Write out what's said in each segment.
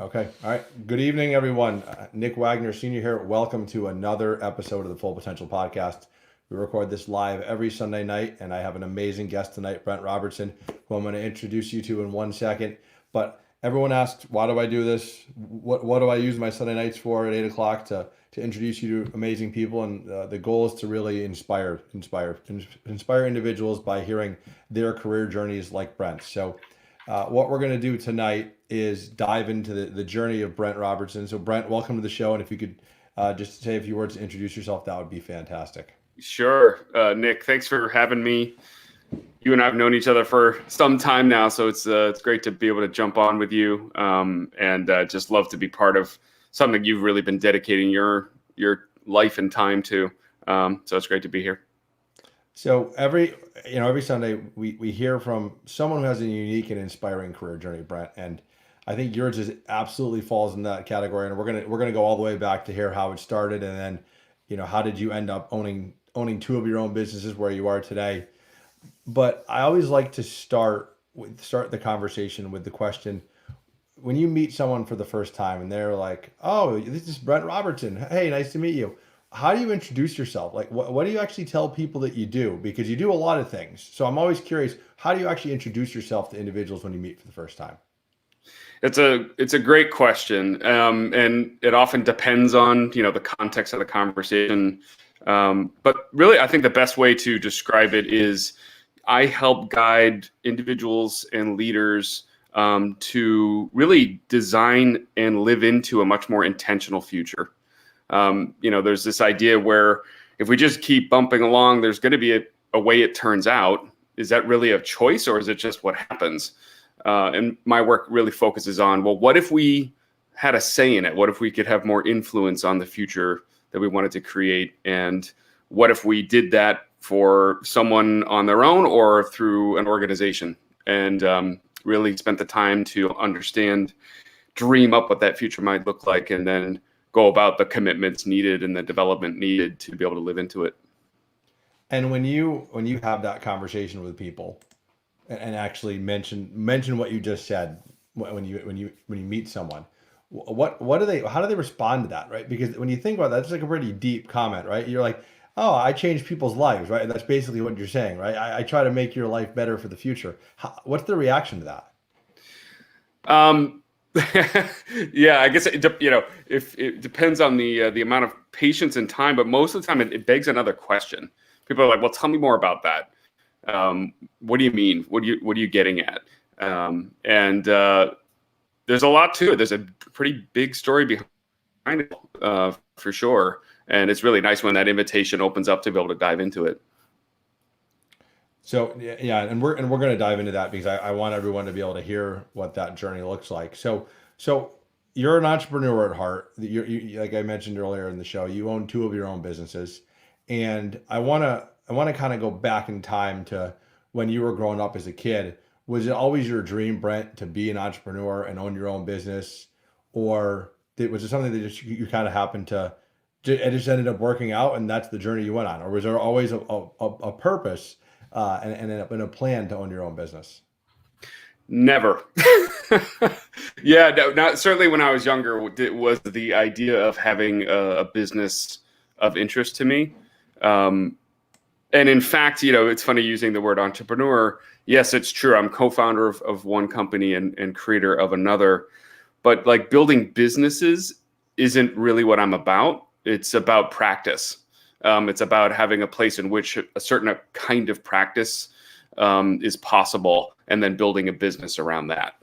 Okay. All right. Good evening, everyone. Nick Wagner, Senior here. Welcome to another episode of the Full Potential Podcast. We record this live every Sunday night, and I have an amazing guest tonight, Brent Robertson, who I'm going to introduce you to in 1 second. But everyone asks, why do I do this? What do I use my Sunday nights for at 8 o'clock to introduce you to amazing people? And the goal is to really inspire individuals by hearing their career journeys like Brent. So what we're going to do tonight is dive into the journey of Brent Robertson. So, Brent, welcome to the show. And if you could just say a few words to introduce yourself, that would be fantastic. Sure. Nick, thanks for having me. You and I have known each other for some time now, so it's great to be able to jump on with you, and just love to be part of something you've really been dedicating your life and time to. So it's great to be here. So every Sunday we hear from someone who has a unique and inspiring career journey, Brent, and I think yours is absolutely falls in that category. And we're gonna go all the way back to hear how it started, and then how did you end up owning two of your own businesses where you are today. But I always like to start the conversation with the question: when you meet someone for the first time and they're like, "Oh, this is Brent Robertson. Hey, nice to meet you." How do you introduce yourself? Like, what do you actually tell people that you do? Because you do a lot of things. So I'm always curious, how do you actually introduce yourself to individuals when you meet for the first time? It's a great question, and it often depends on the context of the conversation. But really, I think the best way to describe it is I help guide individuals and leaders to really design and live into a much more intentional future. There's this idea where if we just keep bumping along, there's going to be a way it turns out. Is that really a choice, or is it just what happens? And my work really focuses on, well, what if we had a say in it? What if we could have more influence on the future that we wanted to create? And what if we did that for someone on their own or through an organization? And really spent the time to understand, dream up what that future might look like, and then go about the commitments needed and the development needed to be able to live into it. And when you have that conversation with people and actually mention what you just said when you meet someone, how do they respond to that, right? Because when you think about that, it's like a pretty deep comment, right? You're like, oh, I change people's lives, right? And that's basically what you're saying, right? I try to make your life better for the future. What's the reaction to that? Yeah, I guess if it depends on the amount of patience and time, but most of the time it begs another question. People are like, "Well, tell me more about that. What do you mean? What are you getting at?" And there's a lot to it. There's a pretty big story behind it, for sure. And it's really nice when that invitation opens up to be able to dive into it. So yeah, and we're going to dive into that because I want everyone to be able to hear what that journey looks like. So you're an entrepreneur at heart. Like I mentioned earlier in the show, you own two of your own businesses, and I want to kind of go back in time to when you were growing up as a kid. Was it always your dream, Brent, to be an entrepreneur and own your own business, or was it something that just you kind of happened to? It just ended up working out, and that's the journey you went on, or was there always a purpose? And a plan to own your own business? Never. Yeah, no, not certainly when I was younger. It was the idea of having a business of interest to me. And in fact, it's funny using the word entrepreneur. Yes, it's true. I'm co-founder of one company and creator of another. But like building businesses isn't really what I'm about. It's about practice. It's about having a place in which a certain kind of practice is possible, and then building a business around that.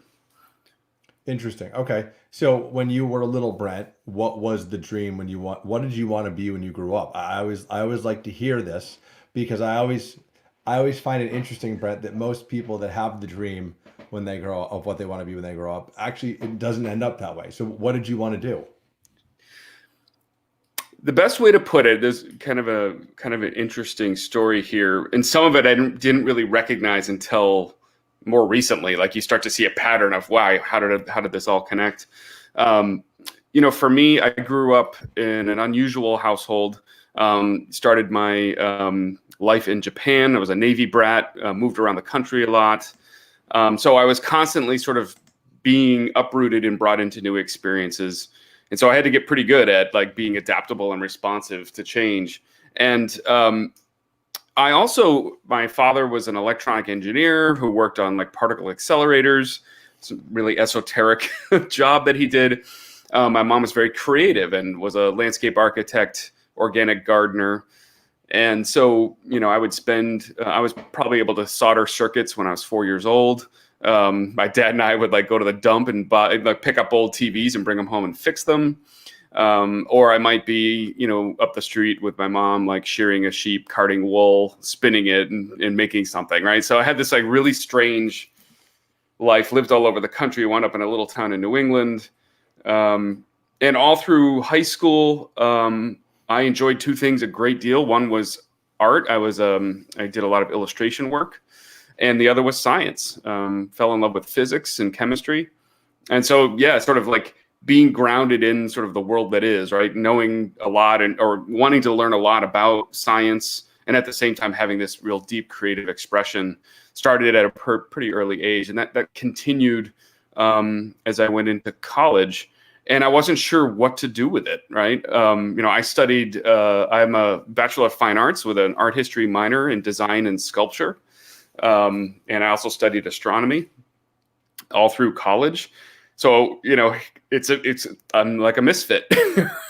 Interesting. Okay. So when you were a little Brent, what was the dream what did you want to be when you grew up? I always like to hear this because I always find it interesting, Brent, that most people that have the dream when they grow up of what they want to be when they grow up, actually it doesn't end up that way. So what did you want to do? The best way to put it, there's kind of an interesting story here, and some of it I didn't really recognize until more recently. Like you start to see a pattern of, wow, how did this all connect? For me, I grew up in an unusual household. Started my life in Japan. I was a Navy brat. Moved around the country a lot. So I was constantly sort of being uprooted and brought into new experiences. And so I had to get pretty good at like being adaptable and responsive to change. And my father was an electronic engineer who worked on like particle accelerators. It's a really esoteric job that he did. My mom was very creative and was a landscape architect, organic gardener. And so, I was probably able to solder circuits when I was 4 years old. My dad and I would like go to the dump and pick up old TVs and bring them home and fix them. Or I might be, up the street with my mom, like shearing a sheep, carding wool, spinning it and making something. Right. So I had this like really strange life, lived all over the country, wound up in a little town in New England. And all through high school, I enjoyed two things a great deal. One was art. I did a lot of illustration work, and the other was science. Fell in love with physics and chemistry. And so, yeah, sort of like being grounded in sort of the world that is, right? Knowing a lot or wanting to learn a lot about science, and at the same time having this real deep creative expression started at a pretty early age. And that continued as I went into college. And I wasn't sure what to do with it, right? I studied, I'm a Bachelor of Fine Arts with an art history minor in design and sculpture. And I also studied astronomy all through college. So, I'm like a misfit,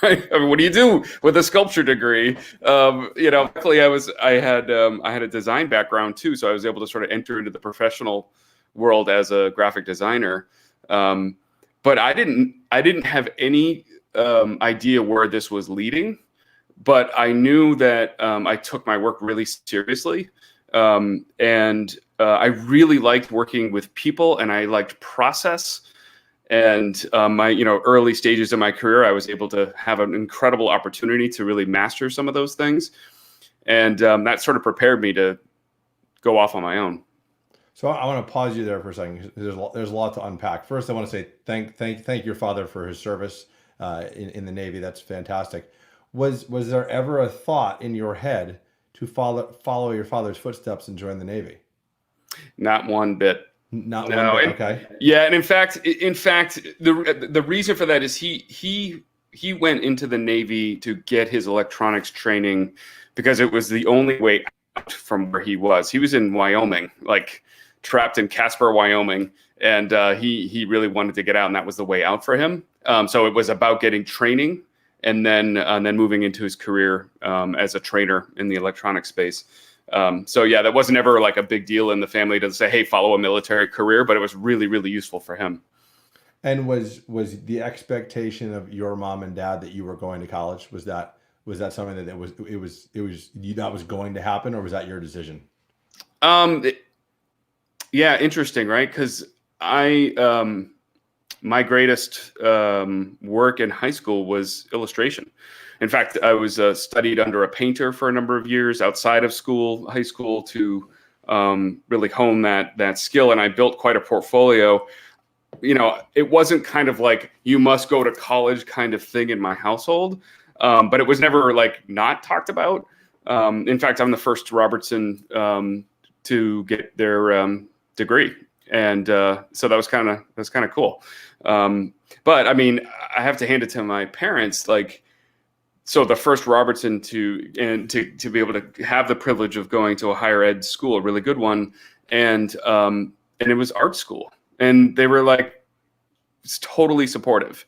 right? I mean, what do you do with a sculpture degree? Luckily I had a design background too. So I was able to sort of enter into the professional world as a graphic designer. But I didn't have any idea where this was leading, but I knew that I took my work really seriously, and I really liked working with people, and I liked process. And my early stages of my career, I was able to have an incredible opportunity to really master some of those things, and that sort of prepared me to go off on my own. So I want to pause you there for a second. There's a lot to unpack. First, I want to say thank your father for his service in the Navy. That's fantastic. Was there ever a thought in your head to follow your father's footsteps and join the Navy? Not one bit. Not No. one bit. Okay. Yeah, and in fact, the reason for that is he went into the Navy to get his electronics training because it was the only way out from where he was. He was in Wyoming, like trapped in Casper, Wyoming, and he really wanted to get out, and that was the way out for him. So it was about getting training and then moving into his career as a trainer in the electronic space. So yeah, that wasn't ever like a big deal in the family to say, hey, follow a military career, but it was really, really useful for him. And was the expectation of your mom and dad that you were going to college? Was that something that that was going to happen, or was that your decision? Yeah, interesting, right? Because my greatest work in high school was illustration. In fact, I was studied under a painter for a number of years outside of high school, to really hone that skill, and I built quite a portfolio. It wasn't kind of like you must go to college kind of thing in my household, but it was never like not talked about. In fact, I'm the first Robertson to get their degree, and so that was kind of cool. But I mean, I have to hand it to my parents, like. So the first Robertson to be able to have the privilege of going to a higher ed school, a really good one, and it was art school, and they were like totally supportive,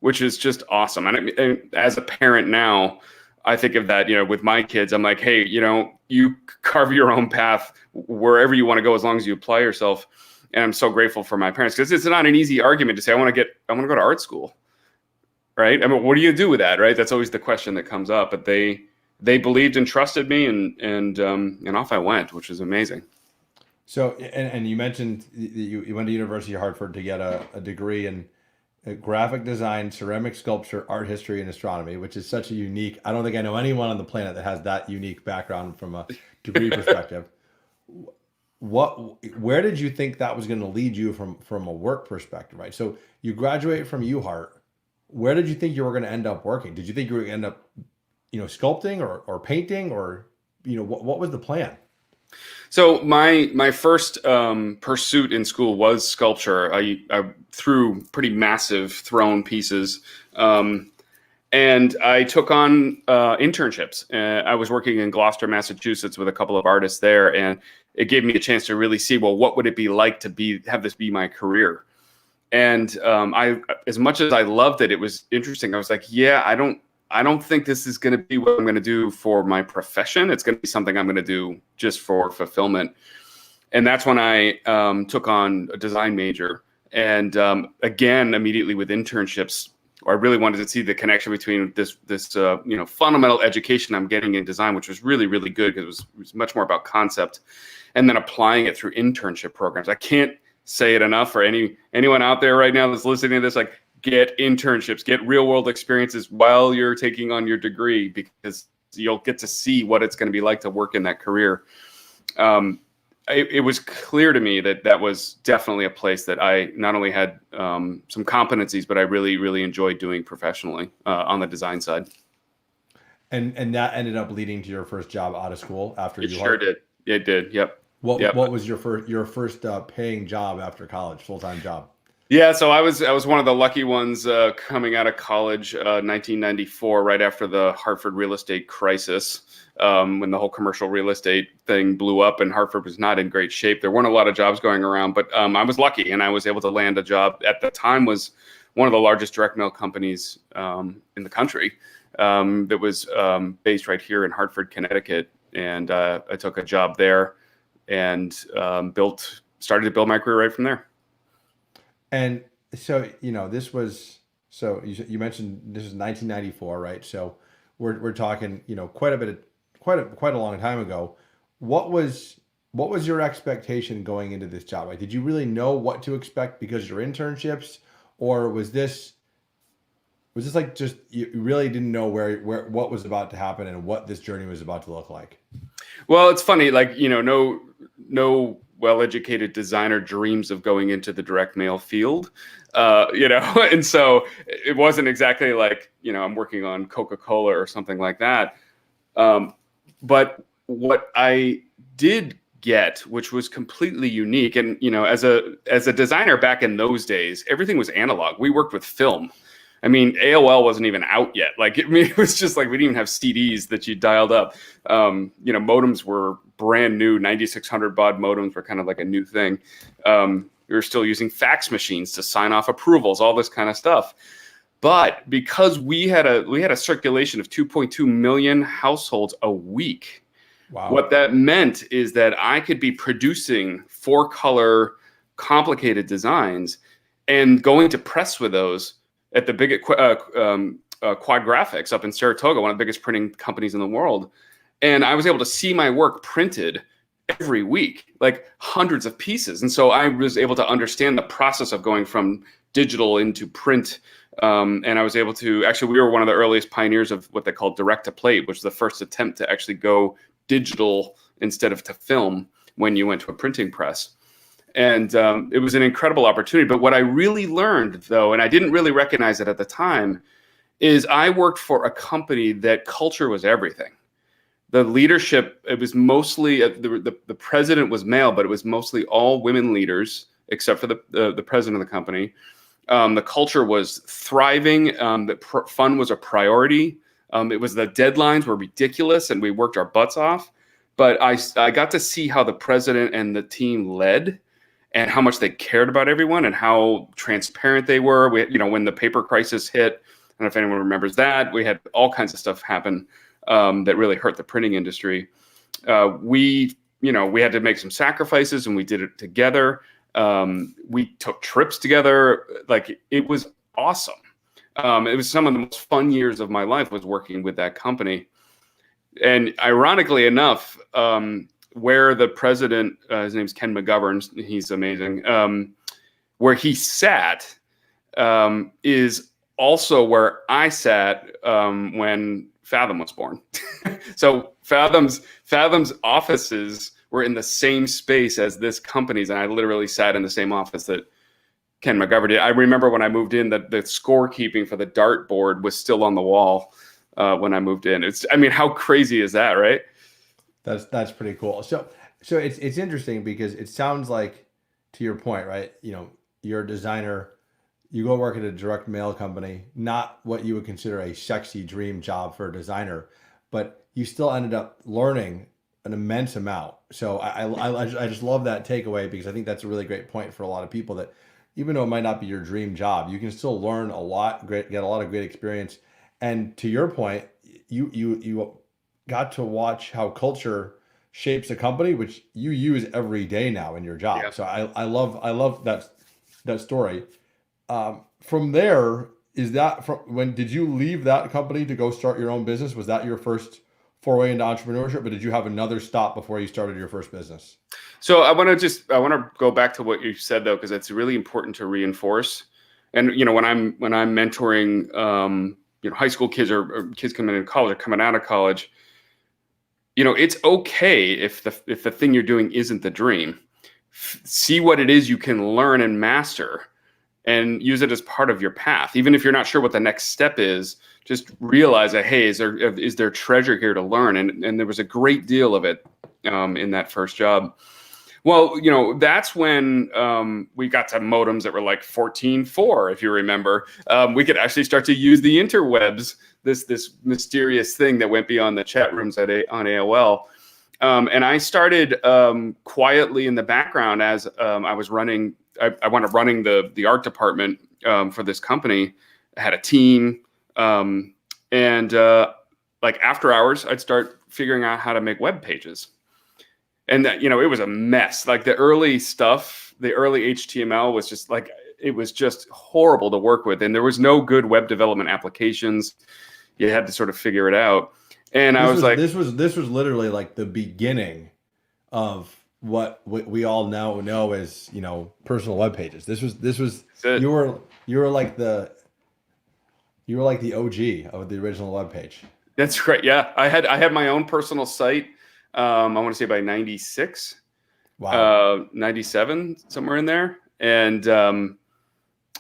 which is just awesome. And as a parent now, I think of that, with my kids, I'm like, hey, you carve your own path wherever you want to go as long as you apply yourself. And I'm so grateful for my parents, because it's not an easy argument to say I want to go to art school. Right. I mean, what do you do with that? Right. That's always the question that comes up. But they believed and trusted me, and off I went, which is amazing. So, and you mentioned you went to University of Hartford to get a degree in graphic design, ceramic sculpture, art history, and astronomy, which is such a unique. I don't think I know anyone on the planet that has that unique background from a degree perspective. Where did you think that was going to lead you from a work perspective? Right. So you graduate from UHart. Where did you think you were going to end up working? Did you think you were going to end up, sculpting or painting, or, what was the plan? So my first pursuit in school was sculpture. I threw pretty massive thrown pieces, and I took on internships. I was working in Gloucester, Massachusetts, with a couple of artists there, and it gave me a chance to really see, well, what would it be like to have this be my career? And as much as I loved it, it was interesting. I was like, yeah, I don't think this is going to be what I'm going to do for my profession. It's going to be something I'm going to do just for fulfillment. And that's when I took on a design major. And again, immediately with internships, I really wanted to see the connection between this fundamental education I'm getting in design, which was really, really good because it was much more about concept, and then applying it through internship programs. I can't say it enough for anyone out there right now that's listening to this, like, get internships, get real world experiences while you're taking on your degree, because you'll get to see what it's going to be like to work in that career. It was clear to me that was definitely a place that I not only had some competencies, but I really, really enjoyed doing professionally on the design side. And that ended up leading to your first job out of school after It you sure did. It did. Yep. Yep. What was your first paying job after college, full-time job? Yeah, so I was one of the lucky ones coming out of college, 1994, right after the Hartford real estate crisis, when the whole commercial real estate thing blew up and Hartford was not in great shape. There weren't a lot of jobs going around, but I was lucky and I was able to land a job. At the time, was one of the largest direct mail companies in the country that was based right here in Hartford, Connecticut, and I took a job there and started to build my career right from there. And so, this was, so you mentioned this is 1994, right? So we're talking, quite a long time ago. What was your expectation going into this job? Like, did you really know what to expect because of your internships, or was this like, just, you really didn't know where what was about to happen and what this journey was about to look like? Well, it's funny, like, no well-educated designer dreams of going into the direct mail field, and so it wasn't exactly like, I'm working on Coca-Cola or something like that. But what I did get, which was completely unique, and, as a designer back in those days, everything was analog. We worked with film. I mean, AOL wasn't even out yet. Like, it was just like we didn't even have CDs that you dialed up. Modems were brand new. 9600 baud modems were kind of like a new thing. We were still using fax machines to sign off approvals, all this kind of stuff. But because we had a circulation of 2.2 million households a week, wow, what that meant is that I could be producing 4-color complicated designs and going to press with those at the big Quad Graphics up in Saratoga, one of the biggest printing companies in the world. And I was able to see my work printed every week, like hundreds of pieces. And so I was able to understand the process of going from digital into print. And I was able to, actually, we were one of the earliest pioneers of what they call direct to plate, which was the first attempt to actually go digital instead of to film when you went to a printing press. And it was an incredible opportunity. But what I really learned, though, and I didn't really recognize it at the time, is I worked for a company that culture was everything. The leadership, it was mostly, the president was male, but it was mostly all women leaders, except for the president of the company. The culture was thriving. Fun was a priority. It was, the deadlines were ridiculous, and we worked our butts off. But I got to see how the president and the team led, and how much they cared about everyone, and how transparent they were. When the paper crisis hit, I don't know if anyone remembers that, we had all kinds of stuff happen that really hurt the printing industry. We had to make some sacrifices, and we did it together. We took trips together. Like, it was awesome. It was some of the most fun years of my life, was working with that company. And ironically enough, where the president, his name's Ken McGovern, he's amazing, where he sat is also where I sat when Fathom was born. So Fathom's offices were in the same space as this company's, and I literally sat in the same office that Ken McGovern did. I remember when I moved in that the scorekeeping for the dartboard was still on the wall when I moved in. How crazy is that, right? That's pretty cool. So So it's interesting because it sounds like, to your point, right? You're a designer, you go work at a direct mail company, not what you would consider a sexy dream job for a designer, but you still ended up learning an immense amount. So I just love that takeaway because I think that's a really great point for a lot of people that even though it might not be your dream job, you can still learn a lot, get a lot of great experience. And to your point, you got to watch how culture shapes a company, which you use every day now in your Yeah. job. So I love that story. From there, is that from when did you leave that company to go start your own business? Was that your first foray into entrepreneurship, or did you have another stop before you started your first business? So I want to go back to what you said though, because it's really important to reinforce. And when I'm mentoring, high school kids or kids coming into college or coming out of college, it's okay if the thing you're doing isn't the dream. See what it is you can learn and master, and use it as part of your path. Even if you're not sure what the next step is, just realize that, hey, is there treasure here to learn? And there was a great deal of it in that first job. Well, that's when we got to modems that were like 14.4, if you remember. We could actually start to use the interwebs, this mysterious thing that went beyond the chat rooms on AOL. And I started quietly in the background as I was running. I wound up running the art department for this company. I had a team, and like after hours, I'd start figuring out how to make web pages. And that, it was a mess. Like the early stuff, the early HTML was just like, it was just horrible to work with. And there was no good web development applications. You had to sort of figure it out. And I was like, this was literally like the beginning of what we all now know as, personal web pages. This was you were like the OG of the original web page. That's great. Yeah. I had my own personal site. I want to say by 96, Wow. 97, somewhere in there. And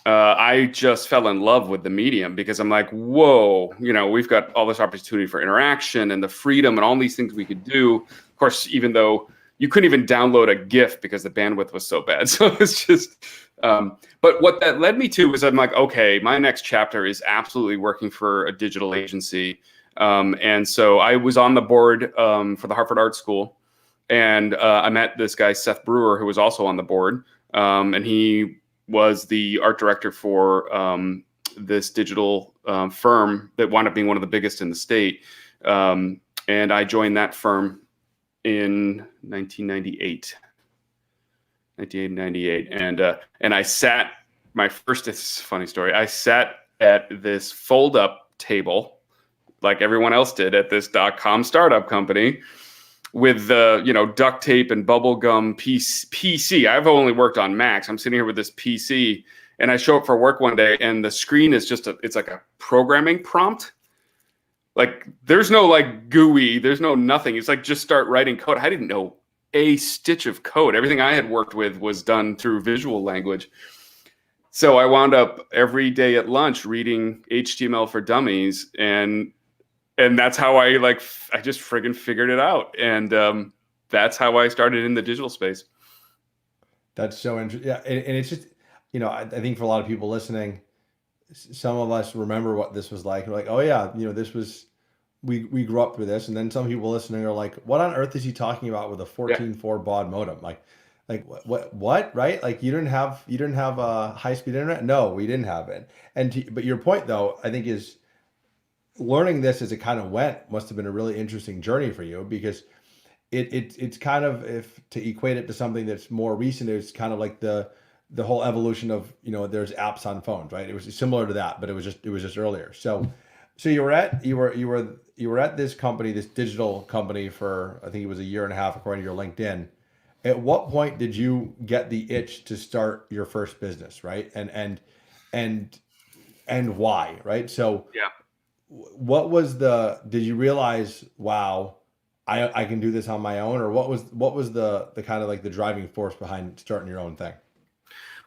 I just fell in love with the medium because I'm like, whoa, we've got all this opportunity for interaction and the freedom and all these things we could do. Of course, even though you couldn't even download a GIF because the bandwidth was so bad. So it's just, but what that led me to was I'm like, okay, my next chapter is absolutely working for a digital agency. And so I was on the board for the Harvard Art School, and I met this guy, Seth Brewer, who was also on the board. And he was the art director for this digital firm that wound up being one of the biggest in the state. And I joined that firm in 1998. And I sat, it's a funny story. I sat at this fold-up table like everyone else did at this .com startup company with duct tape and bubble gum PC. I've only worked on Macs. I'm sitting here with this PC, and I show up for work one day, and the screen is it's like a programming prompt. Like there's no like GUI, there's no nothing. It's like just start writing code. I didn't know a stitch of code. Everything I had worked with was done through visual language. So I wound up every day at lunch reading HTML for Dummies, and that's how I just friggin' figured it out. And that's how I started in the digital space. That's so interesting. Yeah. And it's just, I think for a lot of people listening, some of us remember what this was like. We're like, oh yeah, this was, we grew up with this. And then some people listening are like, what on earth is he talking about with a 14.4 baud modem? Like what, right? Like you didn't have a high-speed internet? No, we didn't have it. But your point though, I think is, learning this as it kind of went must have been a really interesting journey for you because it's kind of, if to equate it to something that's more recent, it's kind of like the whole evolution of, there's apps on phones, right? It was similar to that, but it was just earlier. So you were at this company, this digital company for, I think it was a year and a half according to your LinkedIn. At what point did you get the itch to start your first business, right? And why, right? So yeah. What was did you realize, wow, I can do this on my own? Or what was the kind of like the driving force behind starting your own thing?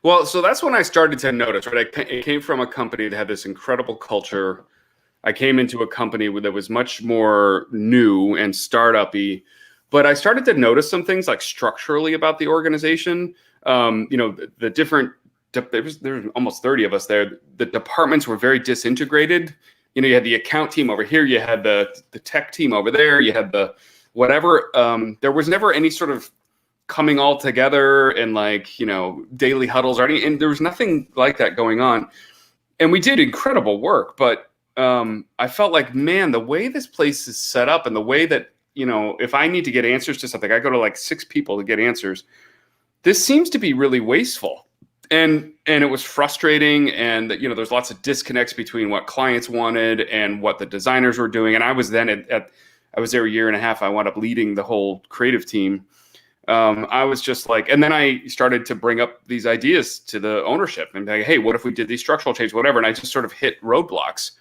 Well, so that's when I started to notice, right? It came from a company that had this incredible culture. I came into a company that was much more new and startup-y, But I started to notice some things like structurally about the organization. The different there was almost 30 of us there. The departments were very disintegrated. You had the account team over here, you had the tech team over there, you had the whatever. There was never any sort of coming all together and daily huddles or anything, and there was nothing like that going on. And we did incredible work, but I felt like, man, the way this place is set up and the way that, if I need to get answers to something, I go to like 6 people to get answers. This seems to be really wasteful. And it was frustrating. And, there's lots of disconnects between what clients wanted and what the designers were doing. And I was then I was there a year and a half. I wound up leading the whole creative team. I was just like, and then I started to bring up these ideas to the ownership and be like, hey, what if we did these structural changes, whatever. And I just sort of hit roadblocks.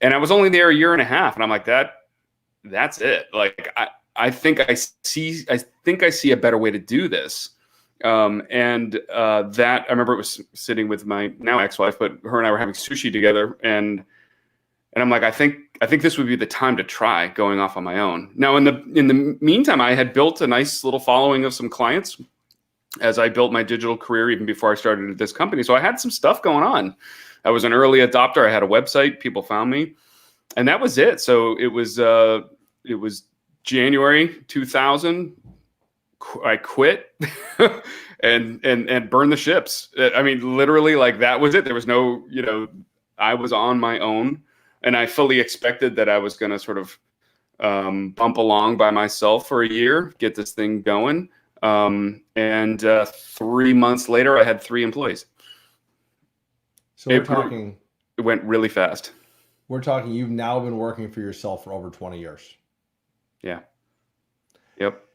And I was only there a year and a half. And I'm like, that's it. Like, I think I see a better way to do this. That I remember it was sitting with my now ex-wife, but her and I were having sushi together, and I'm like, I think this would be the time to try going off on my own. Now, in the meantime, I had built a nice little following of some clients as I built my digital career, even before I started this company. So I had some stuff going on. I was an early adopter. I had a website. People found me, and that was it. So it was January 2000. I quit and burned the ships. I mean, literally, like, that was it. There was no, I was on my own, and I fully expected that I was going to sort of bump along by myself for a year, get this thing going. 3 months later, I had 3 employees. So it went really fast. We're talking, you've now been working for yourself for over 20 years. Yeah. Yep.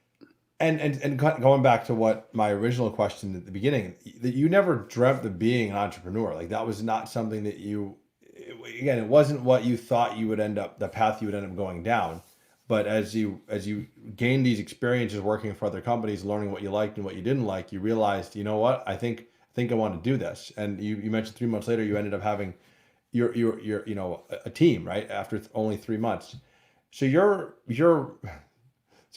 And going back to what my original question at the beginning, that you never dreamt of being an entrepreneur. Like, that was not something that it wasn't what you thought you would the path you would end up going down. But as you gained these experiences working for other companies, learning what you liked and what you didn't like, you realized, you know what, I think I want to do this. And you mentioned 3 months later, you ended up having your a team, right? After only 3 months. So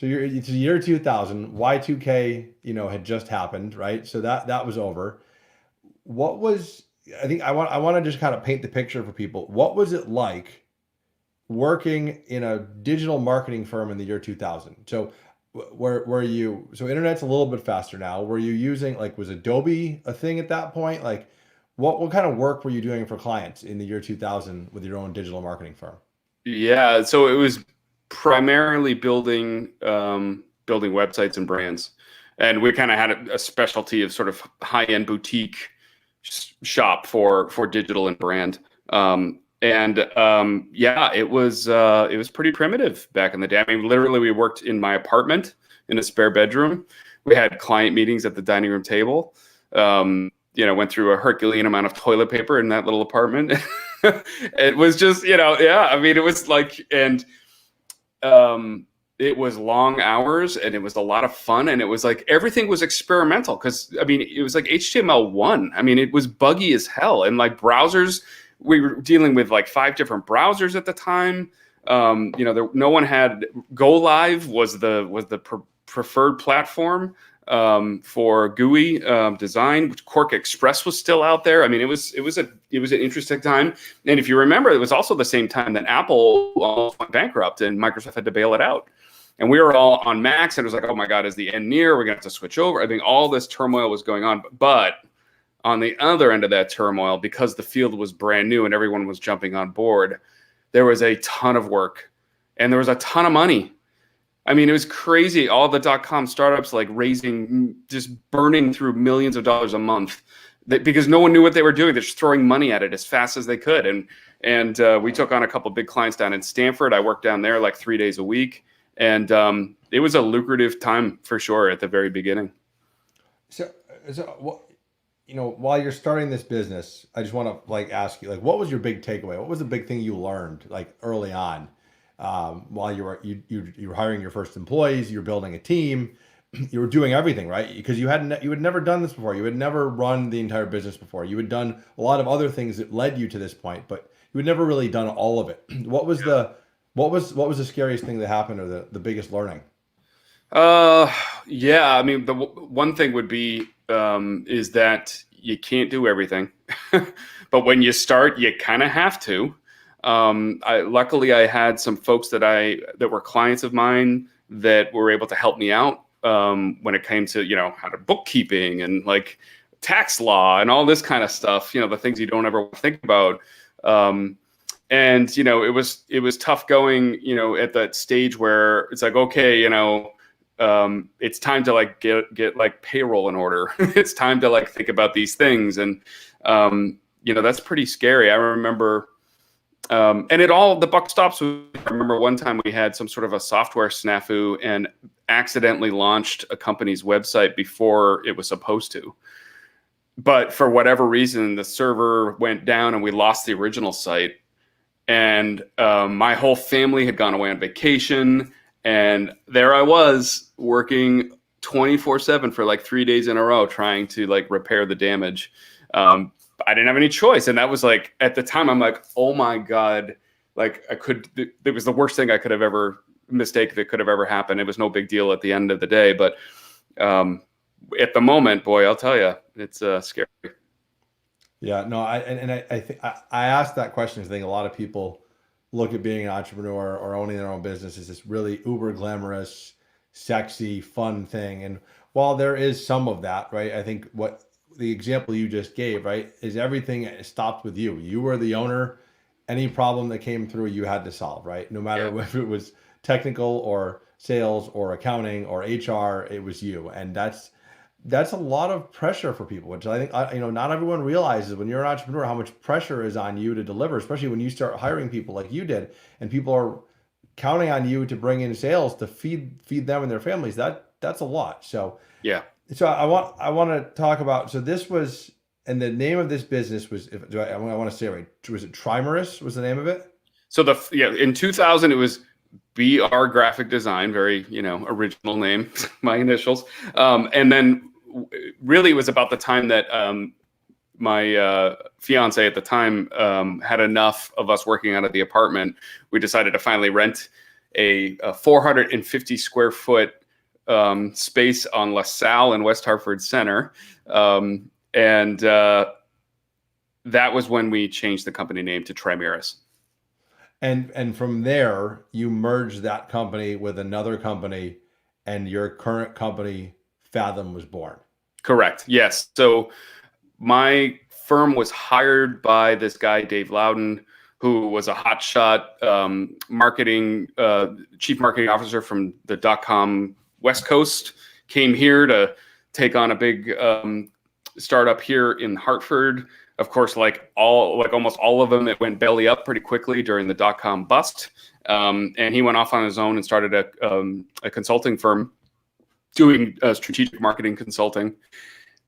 it's the year 2000, Y2K, had just happened, right? So that was over. I want to just kind of paint the picture for people. What was it like working in a digital marketing firm in the year 2000? So so internet's a little bit faster now. Were you using, was Adobe a thing at that point? Like, what kind of work were you doing for clients in the year 2000 with your own digital marketing firm? Yeah. So it was primarily building websites and brands, and we kind of had a specialty of sort of high-end boutique shop for digital and brand. It was pretty primitive back in the day. I mean, literally, we worked in my apartment in a spare bedroom. We had client meetings at the dining room table. Went through a Herculean amount of toilet paper in that little apartment. It was just, I mean, it was like, and it was long hours, and it was a lot of fun, and it was like everything was experimental, because I mean, it was like HTML1. I mean, it was buggy as hell, and like browsers, we were dealing with like 5 different browsers at the time. No one had Go Live was the preferred platform for GUI design. Quark Express was still out there. I mean, it was an interesting time. And if you remember, it was also the same time that Apple almost went bankrupt and Microsoft had to bail it out. And we were all on Macs, and it was like, oh my God, is the end near? We're gonna have to switch over. I think all this turmoil was going on. But on the other end of that turmoil, because the field was brand new and everyone was jumping on board, there was a ton of work and there was a ton of money. I mean, it was crazy. All the .com startups just burning through millions of dollars a month because no one knew what they were doing. They're just throwing money at it as fast as they could. And we took on a couple big clients down in Stanford. I worked down there like 3 days a week. And it was a lucrative time for sure at the very beginning. So while you're starting this business, I just want to ask you, what was your big takeaway? What was the big thing you learned early on? While you were hiring your first employees, you were building a team, you were doing everything, right? Because you had never done this before. You had never run the entire business before. You had done a lot of other things that led you to this point, but you had never really done all of it. What was the scariest thing that happened, or the biggest learning? Uh, yeah. I mean, one thing would be is that you can't do everything, but when you start, you kind of have to. Luckily, I had some folks that were clients of mine that were able to help me out when it came to how to bookkeeping and like tax law and all this kind of stuff. The things you don't ever think about. Um, and it was tough going at that stage where it's like, okay, it's time to like get like payroll in order. It's time to like think about these things, and that's pretty scary. I remember, and the buck stops with, I remember one time we had some sort of a software snafu and accidentally launched a company's website before it was supposed to. But for whatever reason, the server went down and we lost the original site. And my whole family had gone away on vacation, and there I was working 24/7 for like 3 days in a row trying to like repair the damage. I didn't have any choice, and that was like at the time I'm like, oh my god, like it was the worst thing I could have ever mistake that could have ever happened. It was no big deal at the end of the day, but at the moment, boy, I'll tell you, it's scary. Yeah, no, I think I asked that question because I think a lot of people look at being an entrepreneur or owning their own business as this really uber glamorous, sexy, fun thing. And while there is some of that, right, I think what the example you just gave, right, is everything stopped with you. You were the owner. Any problem that came through, you had to solve, right? No matter Yeah. if it was technical or sales or accounting or HR, it was you. And that's a lot of pressure for people, which I think not everyone realizes when you're an entrepreneur how much pressure is on you to deliver, especially when you start hiring people like you did, and people are counting on you to bring in sales to feed them and their families. That's a lot. Yeah. So I want to talk about, so this was, and the name of this business was, if do I want to say it right, was it Trimeris was the name of it? So in 2000 it was BR Graphic Design, very original name, my initials, and then really it was about the time that my fiance at the time had enough of us working out of the apartment. We decided to finally rent a 450 square foot space on LaSalle in West Hartford Center, and that was when we changed the company name to Trimeris. And from there, you merged that company with another company, and your current company, Fathom, was born. Correct. Yes. So my firm was hired by this guy, Dave Loudon, who was a hotshot chief marketing officer from the .com West Coast, came here to take on a big startup here in Hartford. Of course, like almost all of them, it went belly up pretty quickly during the .com bust. And he went off on his own and started a consulting firm doing strategic marketing consulting.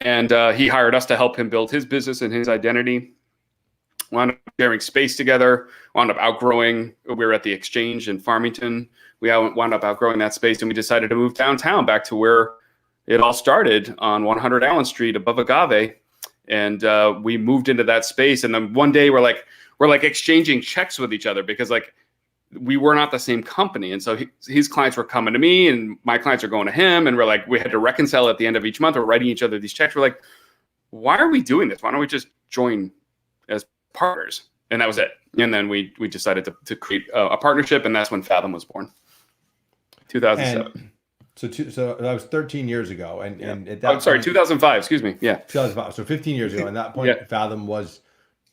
And he hired us to help him build his business and his identity. Wound up sharing space together, wound up outgrowing. We were at the Exchange in Farmington. We wound up outgrowing that space, and we decided to move downtown back to where it all started on 100 Allen Street above Agave. And we moved into that space. And then one day we're like exchanging checks with each other because like we were not the same company. And so his clients were coming to me and my clients are going to him. And we had to reconcile at the end of each month. We're writing each other these checks. We're like, why are we doing this? Why don't we just join as partners? And that was it. And then we decided to create a partnership. And that's when Fathom was born, 2007. And so that was 13 years ago. And at Oh, that sorry, point, 2005. Excuse me. Yeah. 2005. So 15 years ago. And at that point, Yeah. Fathom was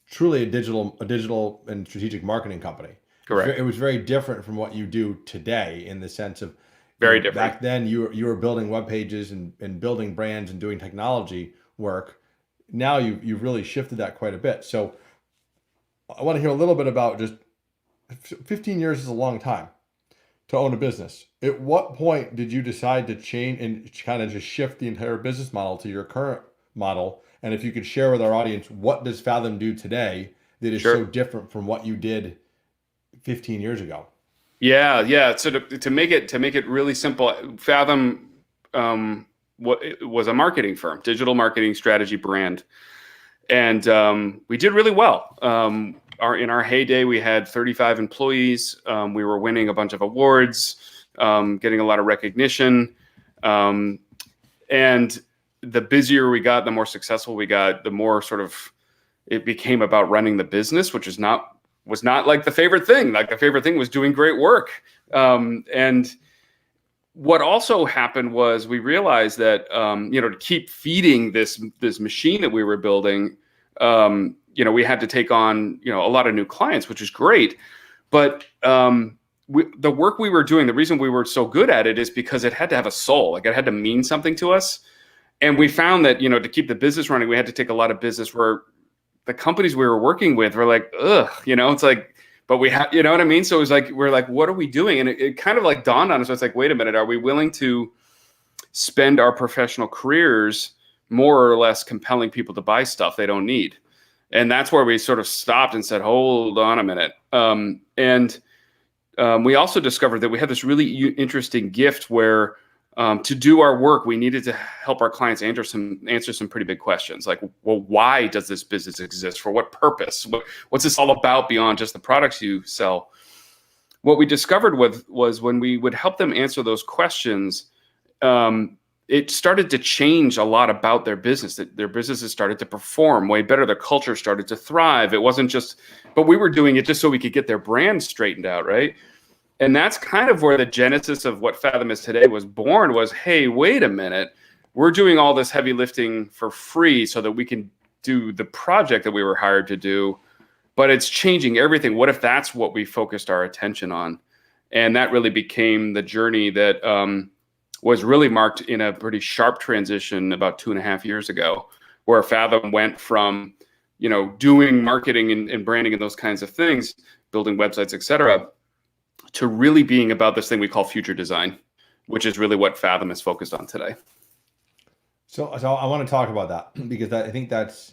truly a digital and strategic marketing company. Correct. It was very different from what you do today in the sense of Very different. back then you were building web pages and building brands and doing technology work. Now you've really shifted that quite a bit. So I want to hear a little bit about just 15 years is a long time to own a business. At what point did you decide to change and kind of just shift the entire business model to your current model? And if you could share with our audience, what does Fathom do today that is Sure. so different from what you did 15 years ago? Yeah. So to make it really simple, Fathom was a marketing firm, digital marketing strategy brand, and we did really well. In our heyday, we had 35 employees. We were winning a bunch of awards, getting a lot of recognition. And the busier we got, the more successful we got, the more sort of it became about running the business, which was not like the favorite thing. Like the favorite thing was doing great work. And what also happened was we realized that to keep feeding this machine that we were building, we had to take on a lot of new clients, which is great. But the work we were doing, the reason we were so good at it is because it had to have a soul. Like it had to mean something to us. And we found that, to keep the business running, we had to take a lot of business where the companies we were working with were like, ugh, it's like, but we have, you know what I mean? So it was like, we're like, what are we doing? And it kind of like dawned on us. It's like, wait a minute, are we willing to spend our professional careers more or less compelling people to buy stuff they don't need? And that's where we sort of stopped and said, hold on a minute. We also discovered that we had this really interesting gift where to do our work, we needed to help our clients answer some pretty big questions. Like, well, why does this business exist? For what purpose? What's this all about beyond just the products you sell? What we discovered was when we would help them answer those questions, it started to change a lot about their business. That their businesses started to perform way better. Their culture started to thrive. It wasn't just, but we were doing it just so we could get their brand straightened out, right? And that's kind of where the genesis of what Fathom is today was born. Was, hey, wait a minute, we're doing all this heavy lifting for free so that we can do the project that we were hired to do, but it's changing everything. What if that's what we focused our attention on? And that really became the journey that was really marked in a pretty sharp transition about 2.5 years ago, where Fathom went from, doing marketing and branding and those kinds of things, building websites, et cetera, to really being about this thing we call future design, which is really what Fathom is focused on today. So I want to talk about that because I think that's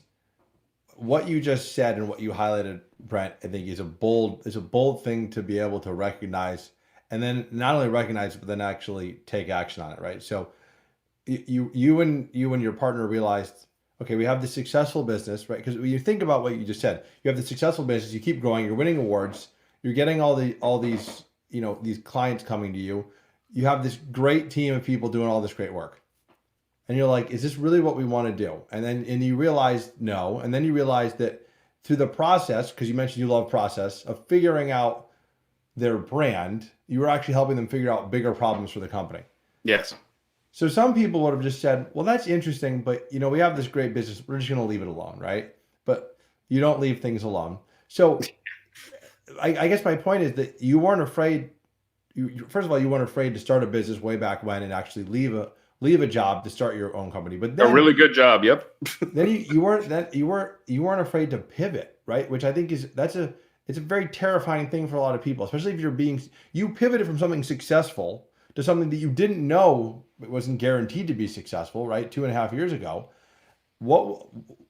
what you just said and what you highlighted, Brent. I think is a bold thing to be able to recognize, and then not only recognize, but then actually take action on it, right? So you and your partner realized, okay, we have the successful business, right? Because when you think about what you just said, you have the successful business, you keep growing, you're winning awards, you're getting all these these clients coming to you. You have this great team of people doing all this great work. And you're like, is this really what we want to do? And you realize no. And then you realize that through the process, because you mentioned you love process of figuring out their brand, you were actually helping them figure out bigger problems for the company. Yes. So some people would have just said, well, that's interesting, but we have this great business. We're just going to leave it alone, right? But you don't leave things alone. So I guess my point is that you weren't afraid. First of all, you weren't afraid to start a business way back when and actually leave a job to start your own company. But then, a really good job. Yep. Then you weren't afraid to pivot, right? Which I think it's a very terrifying thing for a lot of people, especially if you pivoted from something successful to something that you didn't know wasn't guaranteed to be successful, right? 2.5 years ago. What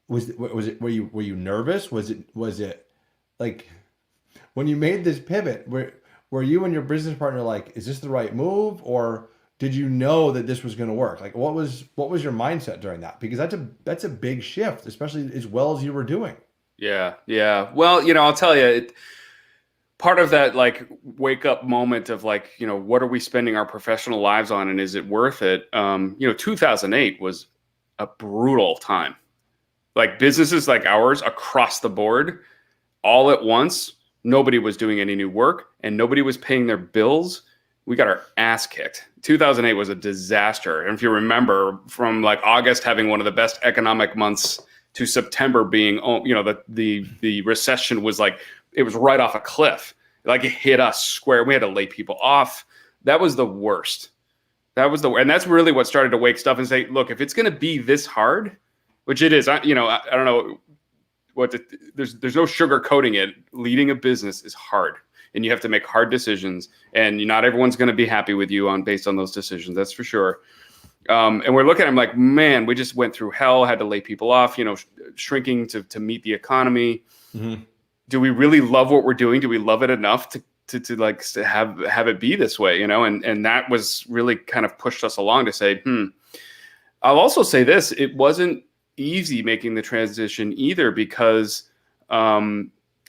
was it? Were you nervous? Was it like, when you made this pivot, were you and your business partner like, is this the right move, or did you know that this was going to work? Like, what was your mindset during that? Because that's a big shift, especially as well as you were doing. Yeah. Well, I'll tell you, part of that like wake up moment of like, what are we spending our professional lives on, and is it worth it? 2008 was a brutal time. Like businesses like ours across the board, all at once. Nobody was doing any new work and nobody was paying their bills. We got our ass kicked. 2008 was a disaster. And if you remember, from like August having one of the best economic months to September being, the recession was like, it was right off a cliff. Like it hit us square. We had to lay people off. That was the worst. And that's really what started to wake stuff and say, look, if it's going to be this hard, which it is, I don't know. There's no sugarcoating it. Leading a business is hard, and you have to make hard decisions, and not everyone's going to be happy with you based on those decisions. That's for sure. And we're looking at them like, man, we just went through hell, had to lay people off, shrinking to meet the economy. Mm-hmm. Do we really love what we're doing? Do we love it enough to have it be this way? And that was really kind of pushed us along to say, I'll also say this, it wasn't easy making the transition either, because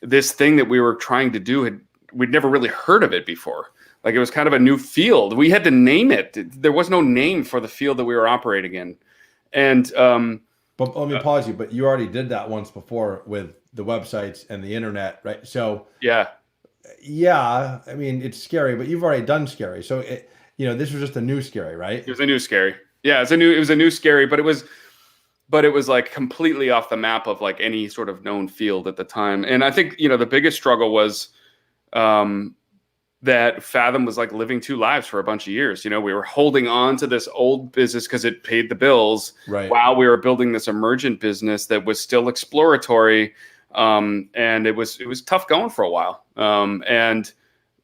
this thing that we were trying to do we'd never really heard of it before. Like it was kind of a new field. We had to name it. There was no name for the field that we were operating in. And But let me pause you. But you already did that once before with the websites and the internet, right? So yeah, yeah, I mean it's scary, but you've already done scary. So this was just a new scary, right? it was a new scary. Yeah, it was a new scary, but it was like completely off the map of like any sort of known field at the time. And I think, the biggest struggle was that Fathom was like living two lives for a bunch of years. We were holding on to this old business because it paid the bills, Right. while we were building this emergent business that was still exploratory. And it was tough going for a while. And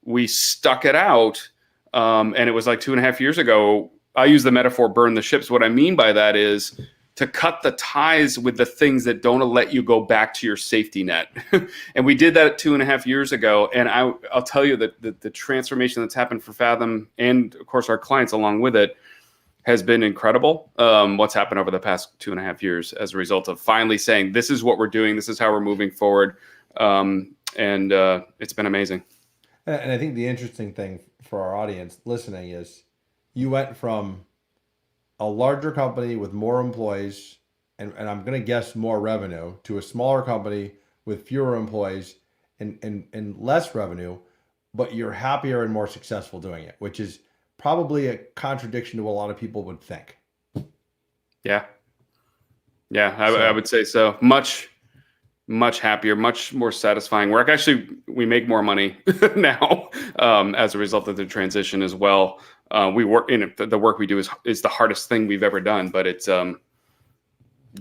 we stuck it out. And it was like 2.5 years ago. I use the metaphor burn the ships. What I mean by that is to cut the ties with the things that don't let you go back to your safety net. And we did that 2.5 years ago. And I'll tell you that the transformation that's happened for Fathom, and of course our clients along with it, has been incredible. What's happened over the past 2.5 years as a result of finally saying, this is what we're doing. This is how we're moving forward. And it's been amazing. And I think the interesting thing for our audience listening is you went from a larger company with more employees and I'm going to guess more revenue to a smaller company with fewer employees and less revenue, but you're happier and more successful doing it, which is probably a contradiction to what a lot of people would think. Yeah. Yeah, I would say so. Much happier, much more satisfying work. Actually, we make more money now as a result of the transition as well. We work in the work we do is the hardest thing we've ever done, but it's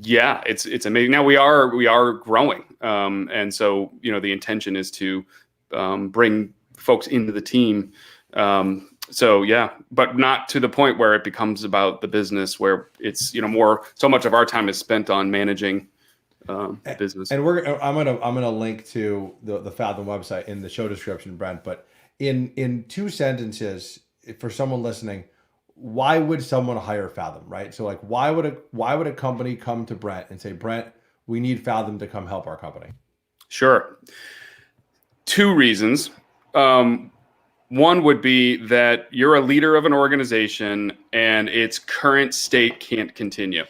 it's amazing. Now we are growing, and so the intention is to bring folks into the team. So yeah, but not to the point where it becomes about the business, where it's so much of our time is spent on managing business. And I'm gonna link to the Fathom website in the show description, Brent. But in 2 sentences, for someone listening, why would someone hire Fathom, right? So like, why would a company come to Brent and say, Brent, we need Fathom to come help our company? Sure. 2 reasons. One would be that you're a leader of an organization and its current state can't continue.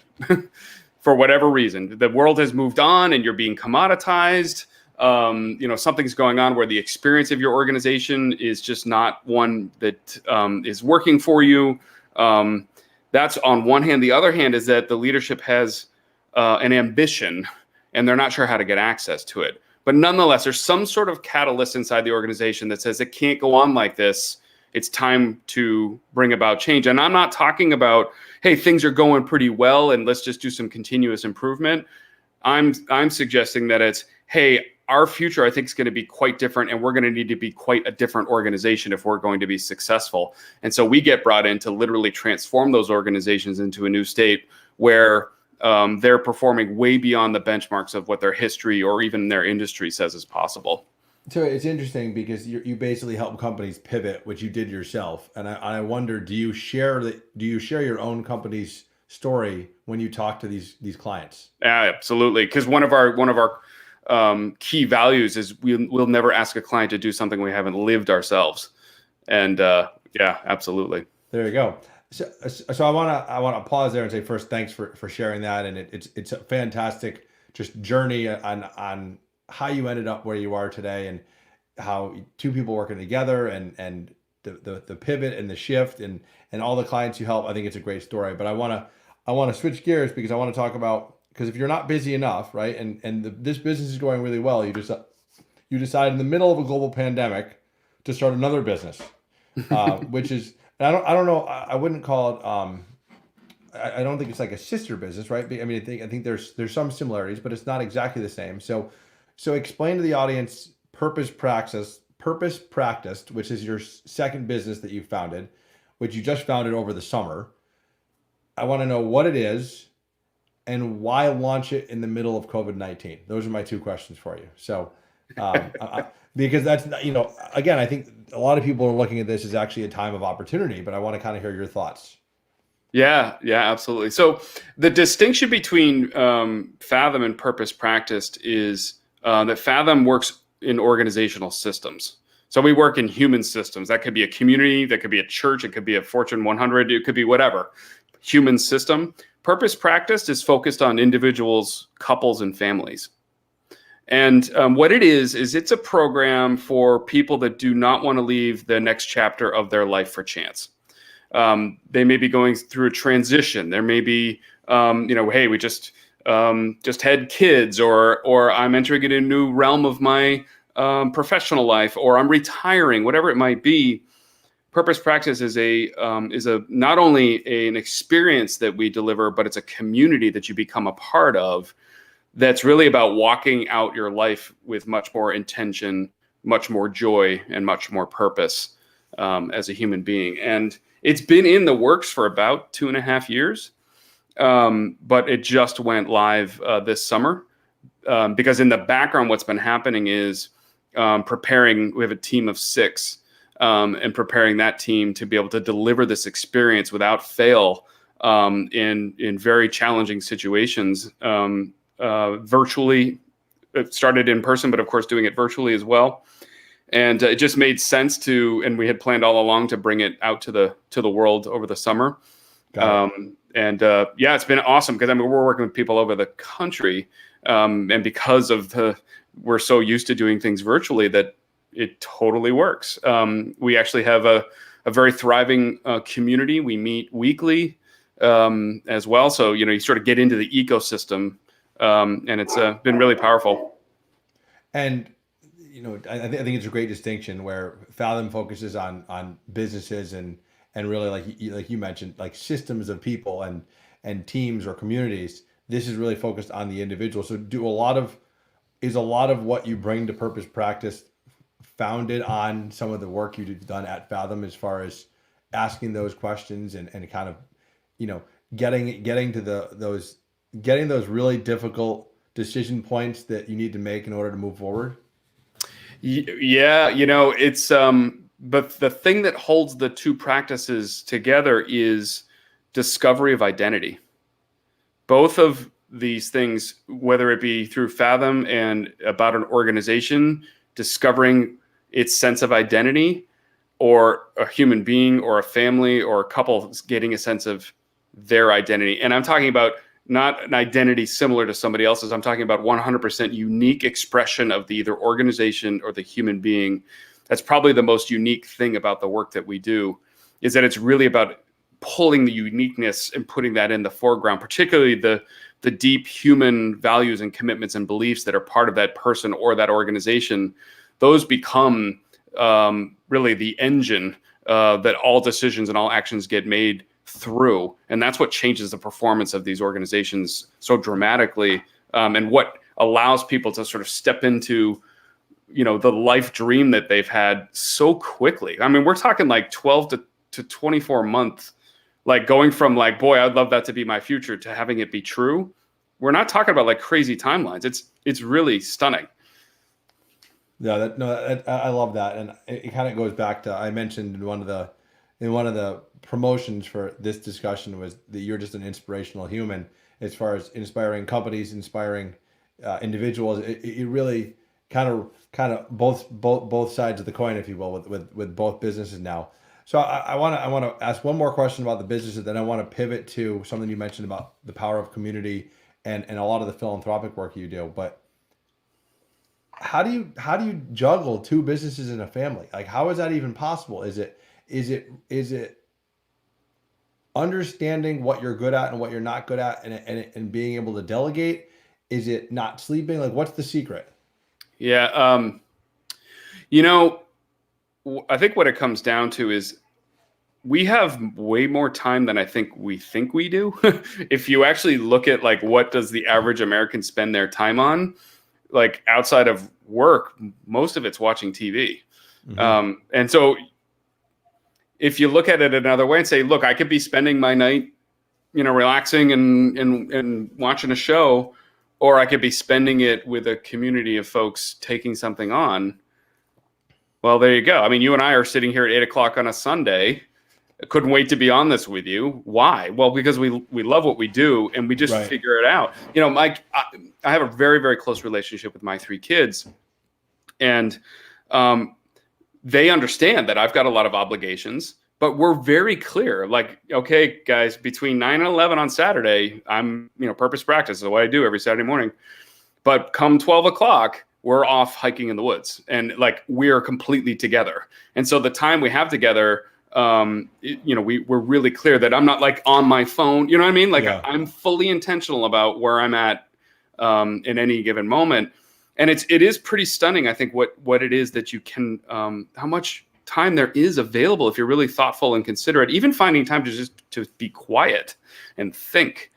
For whatever reason, the world has moved on and you're being commoditized. Something's going on where the experience of your organization is just not one that is working for you. That's on one hand. The other hand is that the leadership has an ambition and they're not sure how to get access to it. But nonetheless, there's some sort of catalyst inside the organization that says it can't go on like this. It's time to bring about change. And I'm not talking about, hey, things are going pretty well and let's just do some continuous improvement. I'm suggesting that it's, hey, our future, I think, is going to be quite different, and we're going to need to be quite a different organization if we're going to be successful. And so we get brought in to literally transform those organizations into a new state where they're performing way beyond the benchmarks of what their history or even their industry says is possible. So it's interesting because you basically help companies pivot, which you did yourself. And I wonder, do you share your own company's story when you talk to these clients? Absolutely, because one of our key values is we'll never ask a client to do something we haven't lived ourselves. And absolutely. There you go. So I want to pause there and say first, thanks for sharing that. And it's a fantastic just journey on how you ended up where you are today and how 2 people working together and the pivot and the shift and all the clients you help. I think it's a great story, but I want to switch gears because I want to talk about, because if you're not busy enough, right, and this business is going really well, you decide in the middle of a global pandemic to start another business, which is, I don't know, I wouldn't call it, I don't think it's like a sister business, right? I mean, I think there's some similarities, but it's not exactly the same. So explain to the audience Purpose Practiced, which is your second business that you founded, which you just founded over the summer. I want to know what it is and why launch it in the middle of COVID-19. Those are my 2 questions for you. So, because that's, again, I think a lot of people are looking at this as actually a time of opportunity, but I want to kind of hear your thoughts. Yeah, absolutely. So the distinction between Fathom and Purpose Practiced is that Fathom works in organizational systems. So we work in human systems. That could be a community, that could be a church, it could be a Fortune 100, it could be whatever. Human system. Purpose Practiced is focused on individuals, couples, and families. And what it is it's a program for people that do not want to leave the next chapter of their life for chance. They may be going through a transition. There may be, hey, we just had kids, or I'm entering in a new realm of my professional life, or I'm retiring, whatever it might be. Purpose Practice is a not only an experience that we deliver, but it's a community that you become a part of. That's really about walking out your life with much more intention, much more joy, and much more purpose as a human being. And it's been in the works for about 2.5 years, but it just went live this summer because in the background, what's been happening is preparing. We have a team of 6 and preparing that team to be able to deliver this experience without fail in very challenging situations. Virtually. It started in person, but of course doing it virtually as well. And it just made sense and we had planned all along to bring it out to the world over the summer. It's been awesome because we're working with people over the country, and because we're so used to doing things virtually that it totally works. We actually have a very thriving community. We meet weekly as well, so you sort of get into the ecosystem. And it's been really powerful. And I think it's a great distinction where Fathom focuses on businesses and really like you mentioned, like systems of people and teams or communities. This is really focused on the individual. So is a lot of what you bring to Purpose Practice founded on some of the work you've done at Fathom as far as asking those questions and kind of getting to those really difficult decision points that you need to make in order to move forward? Yeah, it's but the thing that holds the two practices together is discovery of identity. Both of these things, whether it be through Fathom and about an organization discovering its sense of identity, or a human being or a family or a couple getting a sense of their identity. And I'm talking about not an identity similar to somebody else's. I'm talking about 100% unique expression of the either organization or the human being. That's probably the most unique thing about the work that we do, is that it's really about pulling the uniqueness and putting that in the foreground, particularly the deep human values and commitments and beliefs that are part of that person or that organization. Those become really the engine that all decisions and all actions get made through. And that's what changes the performance of these organizations so dramatically, and what allows people to sort of step into the life dream that they've had so quickly. We're talking like 12 to 24 months, like going from like, boy, I'd love that to be my future, to having it be true. We're not talking about like crazy timelines. It's really stunning. Yeah, I love that, and it kind of goes back to, I mentioned in one of the promotions for this discussion was that you're just an inspirational human as far as inspiring companies, inspiring individuals. It really kind of both sides of the coin, if you will, with both businesses now. So I want to ask one more question about the businesses, then I want to pivot to something you mentioned about the power of community and a lot of the philanthropic work you do. But how do you juggle 2 businesses in a family? Like, how is that even possible? Is it understanding what you're good at and what you're not good at, and being able to delegate? Is it not sleeping? Like, what's the secret? Yeah. I think what it comes down to is we have way more time than I think we do. If you actually look at like, what does the average American spend their time on? Like, outside of work, most of it's watching TV. Mm-hmm. And so if you look at it another way and say, look, I could be spending my night, relaxing and watching a show, or I could be spending it with a community of folks taking something on. Well, there you go. You and I are sitting here at 8:00 on a Sunday. I couldn't wait to be on this with you. Why? Well, because we love what we do, and we just figure it out. Mike, I have a very, very close relationship with my 3 kids, and they understand that I've got a lot of obligations, but we're very clear. Like, okay, guys, between 9 and 11 on Saturday, I'm, purpose practice is what I do every Saturday morning. But come 12 o'clock, we're off hiking in the woods, and like we are completely together. And so the time we have together, we're really clear that I'm not like on my phone. You know what I mean? Like I'm fully intentional about where I'm at in any given moment. And it is pretty stunning, I think, what it is that you can, how much time there is available if you're really thoughtful and considerate, even finding time to be quiet and think.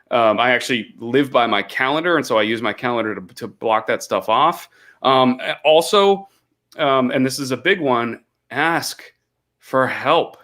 I actually live by my calendar, and so I use my calendar to block that stuff off. Also, and this is a big one, ask for help.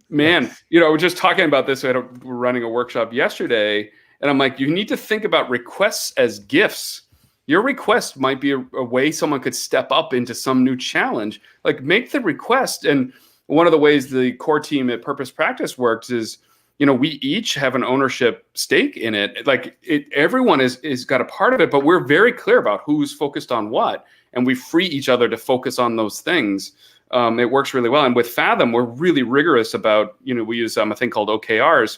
Man, we're just talking about this. We're running a workshop yesterday, and I'm like, you need to think about requests as gifts. Your request might be a way someone could step up into some new challenge. Like, make the request. And one of the ways the core team at Purpose Practice works is, we each have an ownership stake in it. Like everyone is got a part of it, but we're very clear about who's focused on what, and we free each other to focus on those things. It works really well. And with Fathom, we're really rigorous about, we use a thing called OKRs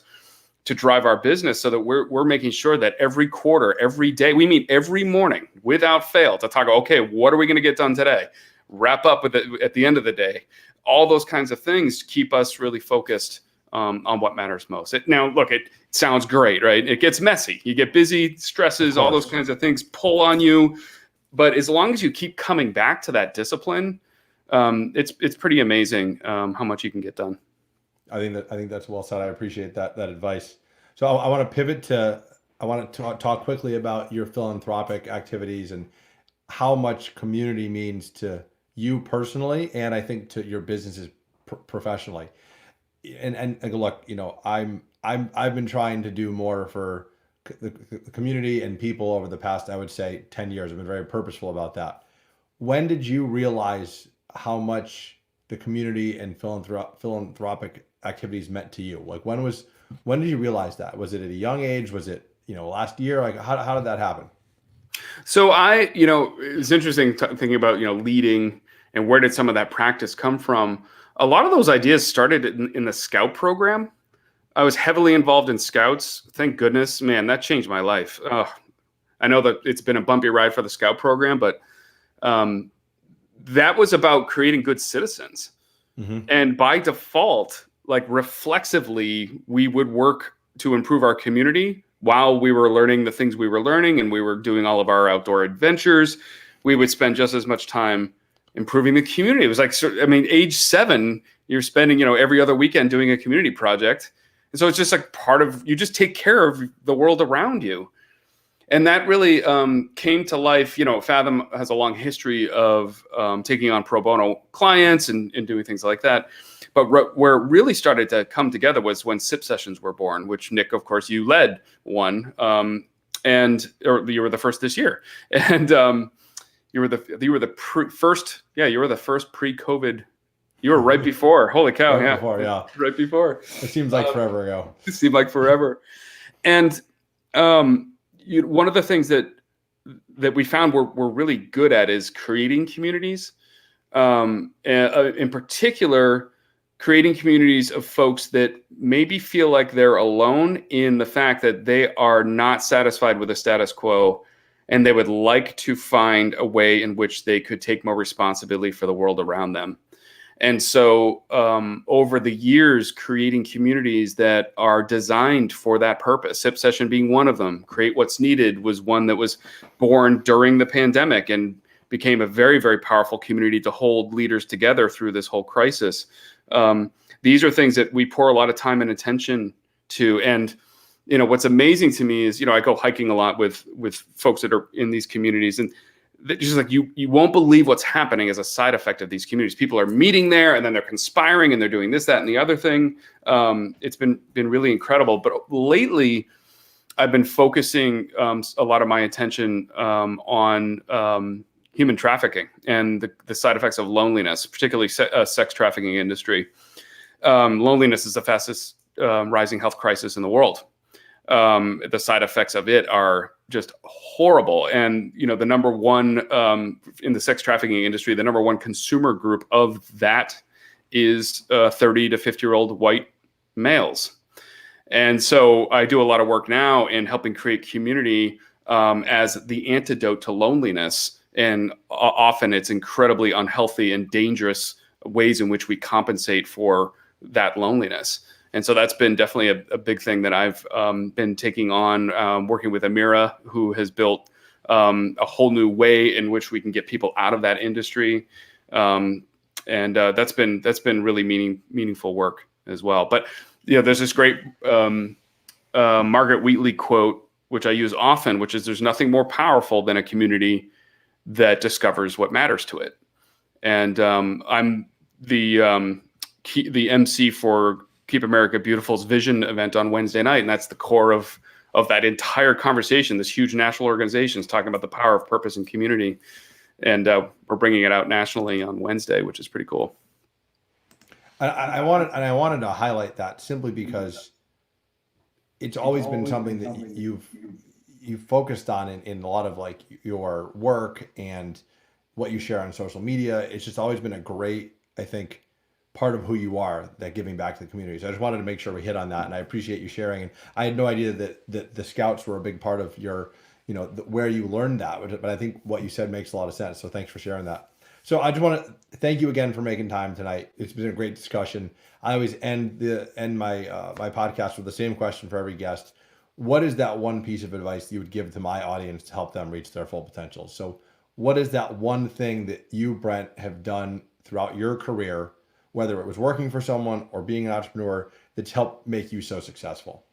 to drive our business, so that we're making sure that every quarter, every day, we meet every morning without fail to talk, okay, what are we going to get done today? Wrap up with it at the end of the day. All those kinds of things keep us really focused on what matters most. Now, look, it sounds great, right? It gets messy. You get busy, stresses, all those kinds of things pull on you. But as long as you keep coming back to that discipline, it's pretty amazing how much you can get done. I think that's well said. I appreciate that advice. So I want to pivot to, I want to talk quickly about your philanthropic activities and how much community means to you personally, and I think to your businesses professionally. And look, I've been trying to do more for the community and people over the past, I would say, 10 years. I've been very purposeful about that. When did you realize how much the community and philanthropic activities meant to you? Like, when did you realize that? Was it at a young age? Was it, last year? Like, how did that happen? So it's interesting thinking about, leading and where did some of that practice come from? A lot of those ideas started in the Scout program. I was heavily involved in Scouts. Thank goodness, man, that changed my life. I know that it's been a bumpy ride for the Scout program, but that was about creating good citizens. Mm-hmm. And by default, like reflexively, we would work to improve our community while we were learning the things we were learning, and we were doing all of our outdoor adventures. We would spend just as much time improving the community. It was like, age 7, you're spending, every other weekend doing a community project. And so it's just like part of, you just take care of the world around you. And that really came to life. Fathom has a long history of taking on pro bono clients and doing things like that. But where it really started to come together was when SIP sessions were born, which Nick, of course, you led one, or you were the first this year. And you were the first pre-COVID. You were right before. Holy cow! Right before. It seems like forever ago. It seemed like forever. And one of the things that we found we're really good at is creating communities. In particular, creating communities of folks that maybe feel like they're alone in the fact that they are not satisfied with the status quo, and they would like to find a way in which they could take more responsibility for the world around them. And so over the years, creating communities that are designed for that purpose, SIP session being one of them. Create What's Needed was one that was born during the pandemic and became a very, very powerful community to hold leaders together through this whole crisis. These are things that we pour a lot of time and attention to. And what's amazing to me is, I go hiking a lot with folks that are in these communities, and just like you won't believe what's happening as a side effect of these communities. People are meeting there, and then they're conspiring, and they're doing this, that, and the other thing. It's been really incredible. But lately, I've been focusing a lot of my attention on human trafficking and the side effects of loneliness, particularly sex trafficking industry. Loneliness is the fastest rising health crisis in the world. the side effects of it are just horrible. And the number one in the sex trafficking industry, the number one consumer group of that is 30 to 50-year-old white males. And so I do a lot of work now in helping create community as the antidote to loneliness. And often it's incredibly unhealthy and dangerous ways in which we compensate for that loneliness. And so that's been definitely a big thing that I've been taking on, working with Amira, who has built a whole new way in which we can get people out of that industry. And that's been really meaningful work as well. But there's this great Margaret Wheatley quote, which I use often, which is, "There's nothing more powerful than a community that discovers what matters to it." And I'm the MC for Keep America Beautiful's Vision event on Wednesday night, and that's the core of that entire conversation. This huge national organization is talking about the power of purpose and community, and we're bringing it out nationally on Wednesday, which is pretty cool. I wanted to highlight that simply because it's always been something that you've focused on in a lot of like your work and what you share on social media. It's just always been a great, I think, part of who you are, that giving back to the community. So I just wanted to make sure we hit on that, and I appreciate you sharing. And I had no idea that the Scouts were a big part of your, where you learned that. But I think what you said makes a lot of sense. So thanks for sharing that. So I just want to thank you again for making time tonight. It's been a great discussion. I always end my my podcast with the same question for every guest. What is that one piece of advice you would give to my audience to help them reach their full potential? So what is that one thing that you, Brent, have done throughout your career, whether it was working for someone or being an entrepreneur, that's helped make you so successful?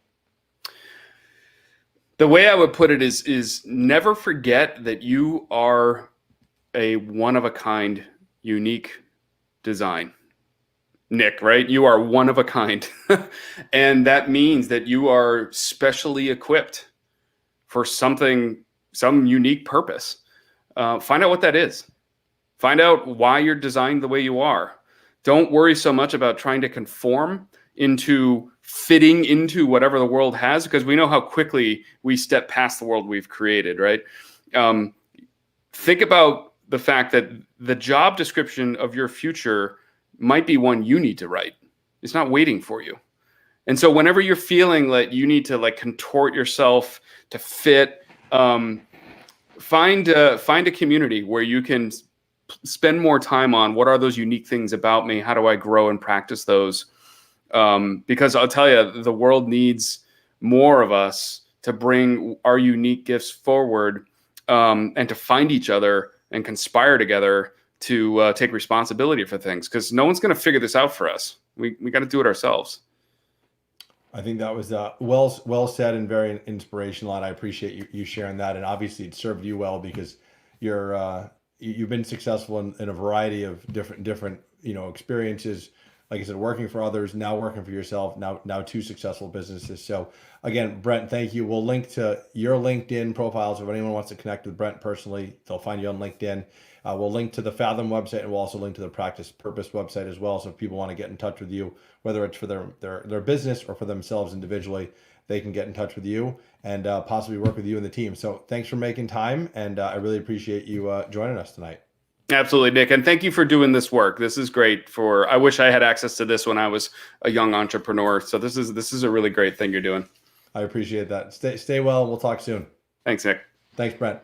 The way I would put it is never forget that you are a one-of-a-kind, unique design. Nick, right? You are one of a kind. And that means that you are specially equipped for some unique purpose. Find out what that is. Find out why you're designed the way you are. Don't worry so much about trying to conform into fitting into whatever the world has, because we know how quickly we step past the world we've created, right? Think about the fact that the job description of your future might be one you need to write. It's not waiting for you. And so whenever you're feeling like you need to like contort yourself to fit, find a community where you can spend more time on what are those unique things about me? How do I grow and practice those? Because I'll tell you, the world needs more of us to bring our unique gifts forward, and to find each other and conspire together to take responsibility for things, because no one's going to figure this out for us. We got to do it ourselves. I think that was well said and very inspirational, and I appreciate you sharing that. And obviously, it served you well because you've been successful in a variety of different experiences. Like I said, working for others, now working for yourself, now two successful businesses. So again, Brent, thank you. We'll link to your LinkedIn profiles. If anyone wants to connect with Brent personally, they'll find you on LinkedIn. We'll link to the Fathom website, and we'll also link to the Practice Purpose website as well. So if people want to get in touch with you, whether it's for their business or for themselves individually, they can get in touch with you and possibly work with you and the team. So thanks for making time, and I really appreciate you joining us tonight. Absolutely, Nick. And thank you for doing this work. This is great. I wish I had access to this when I was a young entrepreneur. So this is a really great thing you're doing. I appreciate that. Stay well, and we'll talk soon. Thanks, Nick. Thanks, Brent.